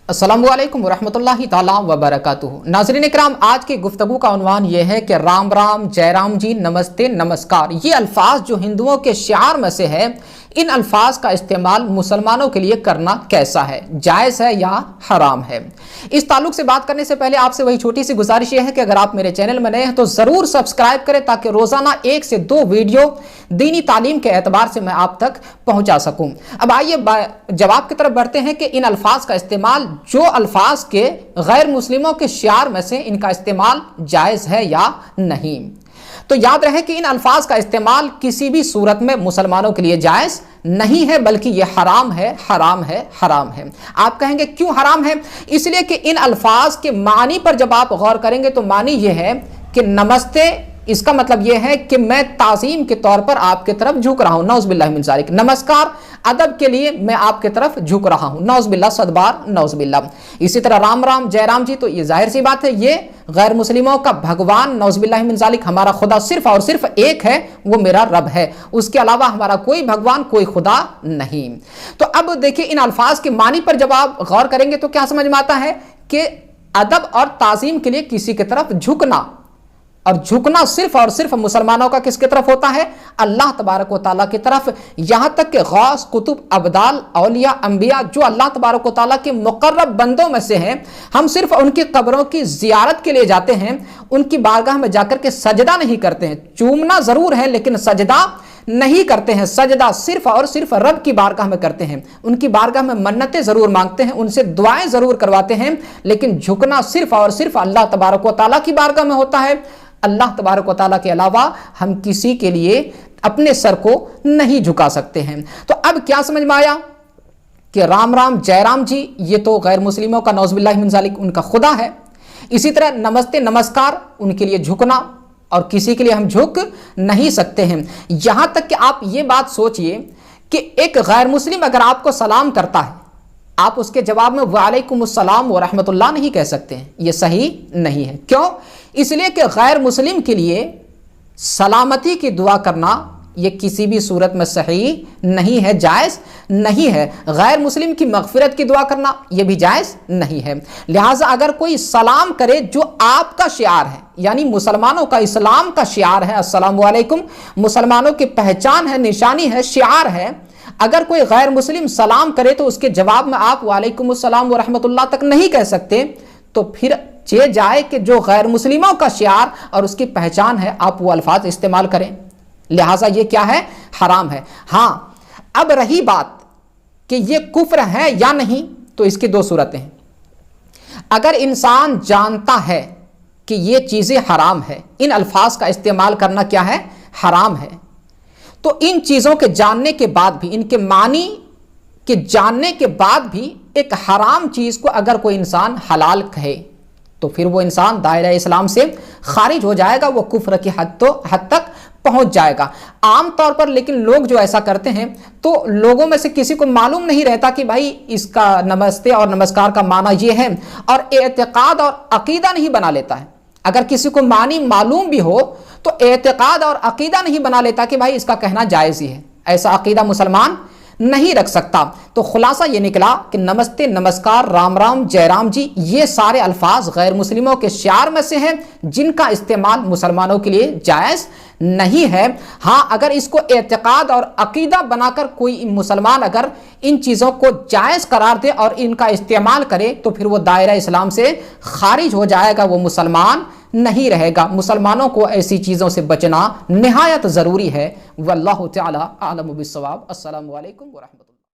अस्सलामु अलैकुम वरहमतुल्लाहि ताला वबरकातुहू। नाज़रीन इकराम, आज की गुफ्तगू का उन्वान ये है कि राम राम, जय राम जी, नमस्ते, नमस्कार, ये अल्फाज जो हिंदुओं के शिआर में से है, इन अल्फाज का इस्तेमाल मुसलमानों के लिए करना कैसा है, जायज़ है या हराम है। इस ताल्लुक से बात करने से पहले आपसे वही छोटी सी गुजारिश ये है कि अगर आप मेरे चैनल में नए हैं तो ज़रूर सब्सक्राइब करें, ताकि रोज़ाना 1 से 2 वीडियो दीनी तालीम के एतबार से मैं आप तक पहुंचा सकूं। अब आइए जवाब की तरफ बढ़ते हैं कि इन अल्फाज का इस्तेमाल, जो अल्फाज के गैर मुस्लिमों के शिआर में से, इनका इस्तेमाल जायज़ है या नहीं। तो याद रहे कि इन अल्फाज का इस्तेमाल किसी भी सूरत में मुसलमानों के लिए जायज़ नहीं है, बल्कि यह हराम है, हराम है, हराम है। आप कहेंगे क्यों हराम है? इसलिए कि इन अल्फाज के मानी पर जब आप गौर करेंगे तो मानी यह है कि नमस्ते, इसका मतलब यह है कि मैं ताज़ीम के तौर पर आपके तरफ झुक रहा हूं, नौज़बिल्लाह मिन ज़ालिक। नमस्कार, अदब के लिए मैं आपके तरफ झुक रहा हूं, नौज़बिल्लाह, सदबार नौज़बिल्लाह। इसी तरह राम राम, जय राम जी, तो ये जाहिर सी बात है, ये गैर मुस्लिमों का भगवान, नौज़बिल्लाह मिन ज़ालिक। हमारा खुदा सिर्फ और सिर्फ एक है, वो मेरा रब है, उसके अलावा हमारा कोई भगवान, कोई खुदा नहीं। तो अब देखिए, इन अल्फाज के मानी पर जब आप गौर करेंगे तो क्या समझ में आता है कि अदब और ताज़ीम के लिए किसी की तरफ झुकना, और झुकना सिर्फ और सिर्फ मुसलमानों का किसकी तरफ होता है? अल्लाह तबारक व तआला की तरफ। यहां तक कि गौस, कुतुब, अब्दाल, औलिया, अंबिया जो अल्लाह तबारक व तआला के मुकर्रब बंदों में से हैं, हम सिर्फ उनकी कब्रों की जियारत के लिए जाते हैं, उनकी बारगाह में जाकर के सजदा नहीं करते हैं। चूमना जरूर है लेकिन सजदा नहीं करते हैं। सजदा सिर्फ और सिर्फ रब की बारगाह में करते हैं, उनकी बारगाह में मन्नतें जरूर मांगते हैं, उनसे दुआएं जरूर करवाते हैं, लेकिन झुकना सिर्फ और सिर्फ अल्लाह तबारक व तआला की बारगाह में होता है। अल्लाह तबारक व तआला के अलावा हम किसी के लिए अपने सर को नहीं झुका सकते हैं। तो अब क्या समझ में आया कि राम राम, जय राम जी, ये तो गैर मुस्लिमों का, नौज़बिल्लाह मिन ज़ालिक, उनका खुदा है। इसी तरह नमस्ते, नमस्कार, उनके लिए झुकना, और किसी के लिए हम झुक नहीं सकते हैं। यहां तक कि आप ये बात सोचिए कि एक गैर मुस्लिम अगर आपको सलाम करता है, आप उसके जवाब में वालेकुम अस्सलाम व रहमतुल्लाह नहीं कह सकते हैं, यह सही नहीं है। क्यों? इसलिए कि गैर मुस्लिम के लिए सलामती की दुआ करना यह किसी भी सूरत में सही नहीं है, जायज़ नहीं है। गैर मुस्लिम की मगफिरत की दुआ करना यह भी जायज़ नहीं है। लिहाजा अगर कोई सलाम करे जो आपका शिआर है, यानी मुसलमानों का, इस्लाम का शिआर है, अस्सलामु अलैकुम, मुसलमानों की पहचान है, निशानी है, शिआर है, अगर कोई गैर मुस्लिम सलाम करे तो उसके जवाब में आप वालेकुम अस्सलाम व रहमतुल्लाह तक नहीं कह सकते, तो फिर चे जाए कि जो गैर मुस्लिमों का शिआर और उसकी पहचान है, आप वो अल्फाज इस्तेमाल करें। लिहाजा ये क्या है? हराम है। हाँ, अब रही बात कि ये कुफ्र है या नहीं, तो इसकी 2 सूरतें हैं। अगर इंसान जानता है कि ये चीज़ें हराम है, इन अल्फाज का इस्तेमाल करना क्या है? हराम है, तो इन चीज़ों के जानने के बाद भी, इनके मानी के जानने के बाद भी एक हराम चीज़ को अगर कोई इंसान हलाल कहे, तो फिर वो इंसान दायरा इस्लाम से खारिज हो जाएगा, वो कुफ्र की हद तक पहुंच जाएगा। आम तौर पर लेकिन लोग जो ऐसा करते हैं, तो लोगों में से किसी को मालूम नहीं रहता कि भाई इसका नमस्ते और नमस्कार का माना ये है, और एतकाद और अकीदा नहीं बना लेता है। अगर किसी को मानी मालूम भी हो तो एतकाद और अकीदा नहीं बना लेता कि भाई इसका कहना जायज़ ही है। ऐसा अकीदा मुसलमान नहीं रख सकता। तो खुलासा ये निकला कि नमस्ते, नमस्कार, राम राम, जय राम जी, ये सारे अल्फाज गैर मुस्लिमों के शिआर में से हैं, जिनका इस्तेमाल मुसलमानों के लिए जायज़ नहीं है। हाँ, अगर इसको एतकाद और अकीदा बनाकर कोई मुसलमान अगर इन चीज़ों को जायज़ करार दे और इनका इस्तेमाल करे, तो फिर वो दायरा इस्लाम से खारिज हो जाएगा, वो मुसलमान नहीं रहेगा। मुसलमानों को ऐसी चीज़ों से बचना निहायत ज़रूरी है। वल्लाहु तआला आलम बिस्सवाब। अस्सलामु अलैकुम व रहमतुल्लाह।